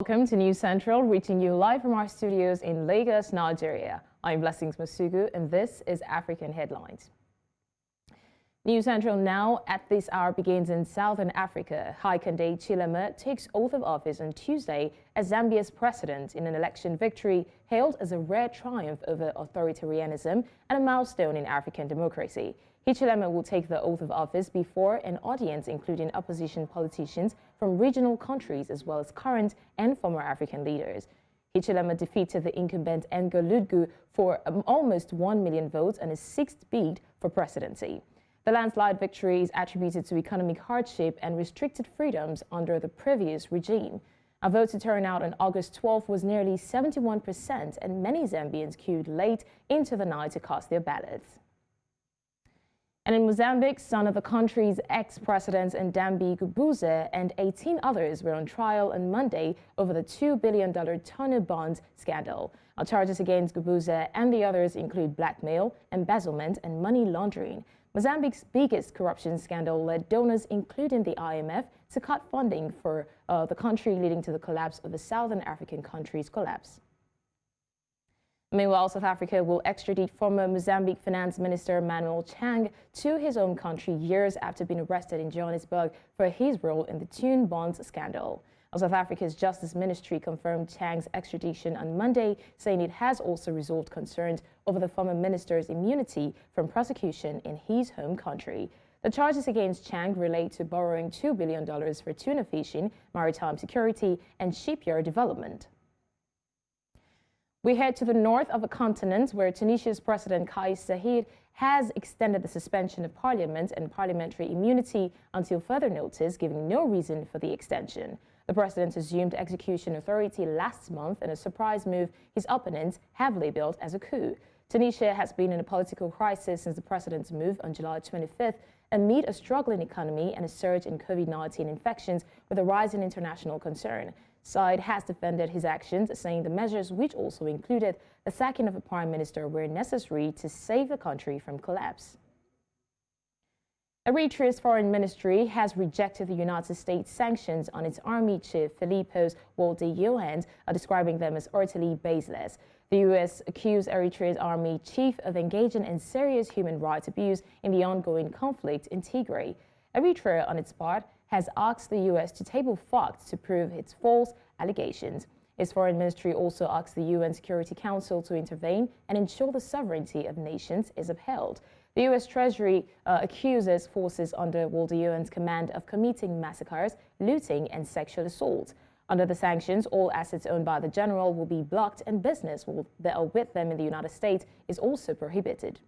Welcome to News Central, reaching you live from our studios in Lagos, Nigeria. I'm Blessings Masugu, and this is African Headlines. News Central now at this hour begins in Southern Africa. Hakainde Hichulema takes oath of office on Tuesday as Zambia's president in an election victory hailed as a rare triumph over authoritarianism and a milestone in African democracy. Hichulema will take the oath of office before an audience including opposition politicians from regional countries as well as current and former African leaders. Hichulema defeated the incumbent Ludgu for almost 1 million votes and his sixth bid for presidency. The landslide victory is attributed to economic hardship and restricted freedoms under the previous regime. A voter turnout on August 12th was nearly 71%, and many Zambians queued late into the night to cast their ballots. And in Mozambique, son of the country's ex-president Ndambi Gubuza and 18 others were on trial on Monday over the $2 billion Tonu bond scandal. Our charges against Gubuza and the others include blackmail, embezzlement, and money laundering. Mozambique's biggest corruption scandal led donors, including the IMF, to cut funding for the country, leading to the collapse of the Southern African country's collapse. Meanwhile, South Africa will extradite former Mozambique Finance Minister Manuel Chang to his own country years after being arrested in Johannesburg for his role in the Tune bonds scandal. South Africa's Justice Ministry confirmed Chang's extradition on Monday, saying it has also resolved concerns over the former minister's immunity from prosecution in his home country. The charges against Chang relate to borrowing $2 billion for tuna fishing, maritime security, and shipyard development. We head to the north of the continent, where Tunisia's President Kais Saied has extended the suspension of parliament and parliamentary immunity until further notice, giving no reason for the extension. The president assumed execution authority last month in a surprise move his opponents have labeled as a coup. Tunisia has been in a political crisis since the president's move on July 25th amid a struggling economy and a surge in COVID-19 infections with a rise in international concern. Saied has defended his actions, saying the measures, which also included the sacking of a prime minister, were necessary to save the country from collapse. Eritrea's foreign ministry has rejected the United States sanctions on its army chief, Philippos Waldie-Johannes, describing them as utterly baseless. The U.S. accused Eritrea's army chief of engaging in serious human rights abuse in the ongoing conflict in Tigray. Eritrea, on its part, has asked the U.S. to table facts to prove its false allegations. Its foreign ministry also asked the UN Security Council to intervene and ensure the sovereignty of nations is upheld. The U.S. Treasury accuses forces under Waldie-Johannes' command of committing massacres, looting, and sexual assault. Under the sanctions, all assets owned by the general will be blocked, and business that are with them in the United States is also prohibited.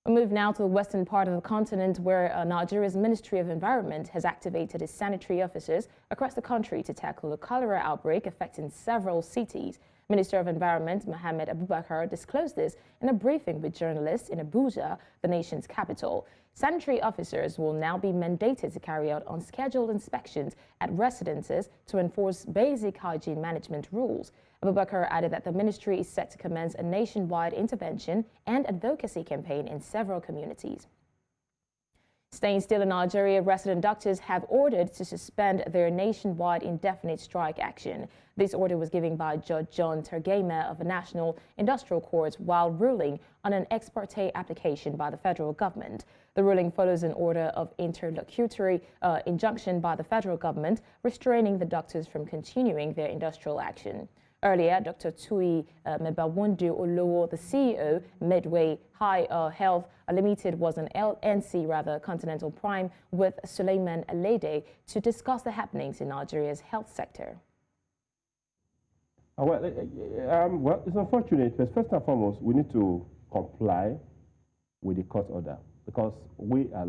We move now to the western part of the continent, where Nigeria's Ministry of Environment has activated its sanitary officers across the country to tackle the cholera outbreak affecting several cities. Minister of Environment Mohammed Abubakar disclosed this in a briefing with journalists in Abuja, the nation's capital. Sanitary officers will now be mandated to carry out unscheduled inspections at residences to enforce basic hygiene management rules. Abubakar added that the ministry is set to commence a nationwide intervention and advocacy campaign in several communities. Staying still in Nigeria, resident doctors have ordered to suspend their nationwide indefinite strike action. This order was given by Judge John Tergema of the National Industrial Court while ruling on an ex parte application by the federal government. The ruling follows an order of interlocutory injunction by the federal government restraining the doctors from continuing their industrial action. Earlier, Dr. Tui Mebawundu Olowo, the CEO, Midway High Health Limited, was on LNC, Continental Prime, with Suleiman Alede to discuss the happenings in Nigeria's health sector. Well, it's unfortunate, but first and foremost, we need to comply with the court order, because we are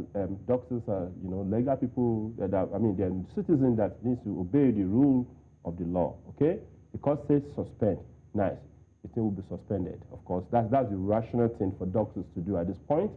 doctors are, legal people that are, they're citizens that need to obey the rule of the law. Okay. The court says suspend. Nice. The thing will be suspended. Of course, that's the rational thing for doctors to do at this point.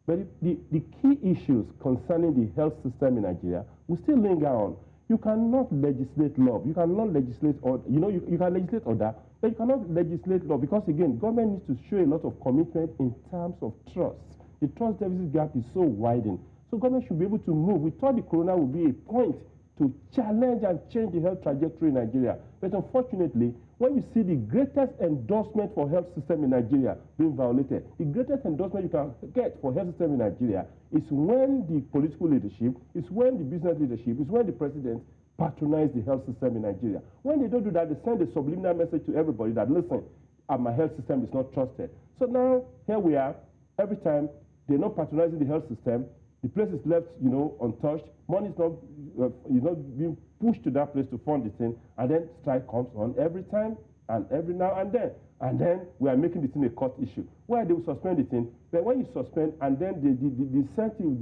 But the key issues concerning the health system in Nigeria will still linger on. You cannot legislate law. You cannot legislate, or you can legislate order, but you cannot legislate law, because again, government needs to show a lot of commitment in terms of trust. The trust deficit gap is so widened. So government should be able to move. We thought the corona would be a point to challenge and change the health trajectory in Nigeria. But unfortunately, when you see the greatest endorsement for health system in Nigeria being violated, the greatest endorsement you can get for health system in Nigeria is when the political leadership, is when the business leadership, is when the president patronize the health system in Nigeria. When they don't do that, they send a subliminal message to everybody that, listen, my health system is not trusted. So now, here we are, every time they're not patronizing the health system, the place is left, untouched. Money is not being pushed to that place to fund the thing, and then strike comes on every time and every now and then. And then we are making the thing a court issue, where they will suspend the thing. But when you suspend, and then the incentive,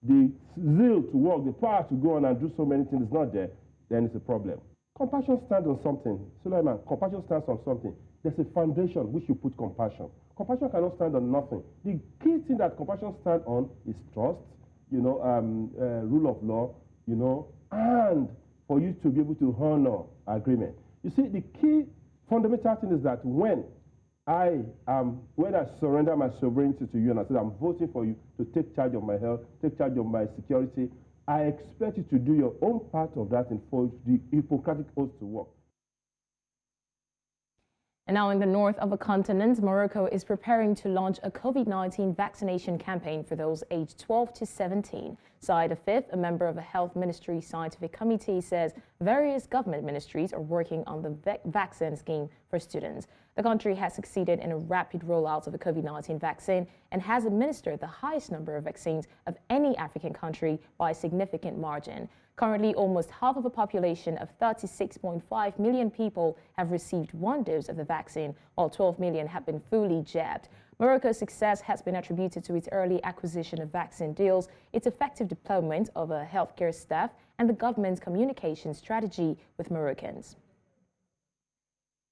the zeal to work, the power to go on and do so many things is not there, then it's a problem. Compassion stands on something. Suleiman, compassion stands on something. There's a foundation which you put compassion. Compassion cannot stand on nothing. The key thing that compassion stands on is trust, rule of law, and for you to be able to honor agreement. You see, the key fundamental thing is that when I surrender my sovereignty to you and I say I'm voting for you to take charge of my health, take charge of my security, I expect you to do your own part of that and for the Hippocratic oath to work. And now in the north of the continent, Morocco is preparing to launch a COVID-19 vaccination campaign for those aged 12 to 17. Said Afif, a member of the Health Ministry Scientific Committee, says various government ministries are working on the vaccine scheme for students. The country has succeeded in a rapid rollout of the COVID-19 vaccine and has administered the highest number of vaccines of any African country by a significant margin. Currently, almost half of a population of 36.5 million people have received one dose of the vaccine, while 12 million have been fully jabbed. Morocco's success has been attributed to its early acquisition of vaccine deals, its effective deployment of a healthcare staff, and the government's communication strategy with Moroccans.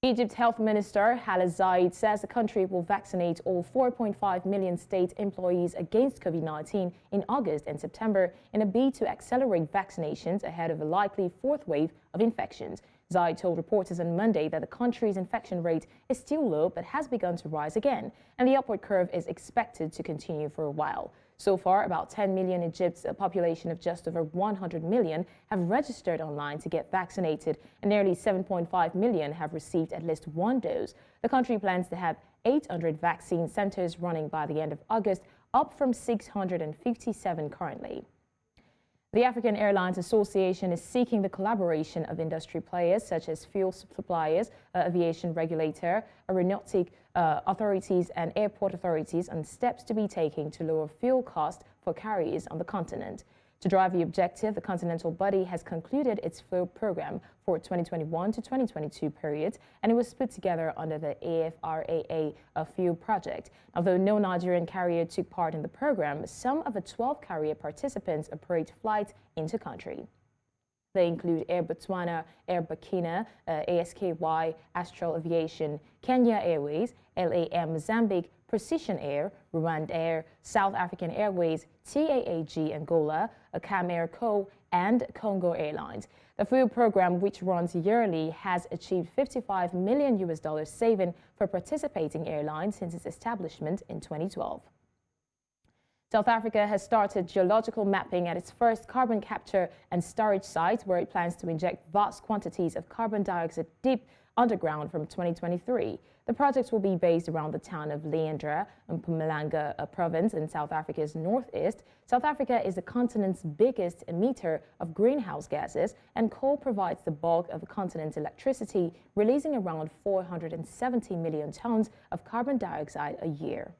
Egypt's Health Minister Hala Zaid says the country will vaccinate all 4.5 million state employees against COVID-19 in August and September in a bid to accelerate vaccinations ahead of a likely fourth wave of infections. Zaid told reporters on Monday that the country's infection rate is still low but has begun to rise again, and the upward curve is expected to continue for a while. So far, about 10 million Egypt's population of just over 100 million have registered online to get vaccinated, and nearly 7.5 million have received at least one dose. The country plans to have 800 vaccine centers running by the end of August, up from 657 currently. The African Airlines Association is seeking the collaboration of industry players such as fuel suppliers, aviation regulator, aeronautic authorities and airport authorities on steps to be taken to lower fuel costs for carriers on the continent. To drive the objective, the continental body has concluded its fuel program for 2021 to 2022 period, and it was put together under the AFRAA fuel project. Although no Nigerian carrier took part in the program, some of the 12 carrier participants operate flights into country. They include Air Botswana, Air Burkina, ASKY, Astral Aviation, Kenya Airways, LAM Mozambique, Precision Air, Rwanda Air, South African Airways, TAAG Angola, Cam Air Co, and Congo Airlines. The fuel program, which runs yearly, has achieved $55 million saving for participating airlines since its establishment in 2012. South Africa has started geological mapping at its first carbon capture and storage site, where it plans to inject vast quantities of carbon dioxide deep underground from 2023. The project will be based around the town of Leandra, in Mpumalanga province in South Africa's northeast. South Africa is the continent's biggest emitter of greenhouse gases, and coal provides the bulk of the continent's electricity, releasing around 470 million tons of carbon dioxide a year.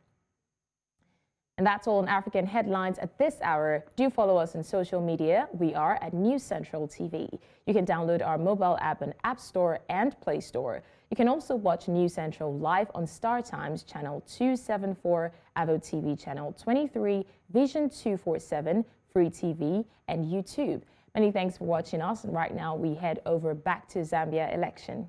And that's all on African headlines at this hour. Do follow us on social media. We are at News Central TV. You can download our mobile app on App Store and Play Store. You can also watch News Central live on Star Times Channel 274, Avo TV Channel 23, Vision 247, Free TV, and YouTube. Many thanks for watching us. And right now we head over back to Zambia election.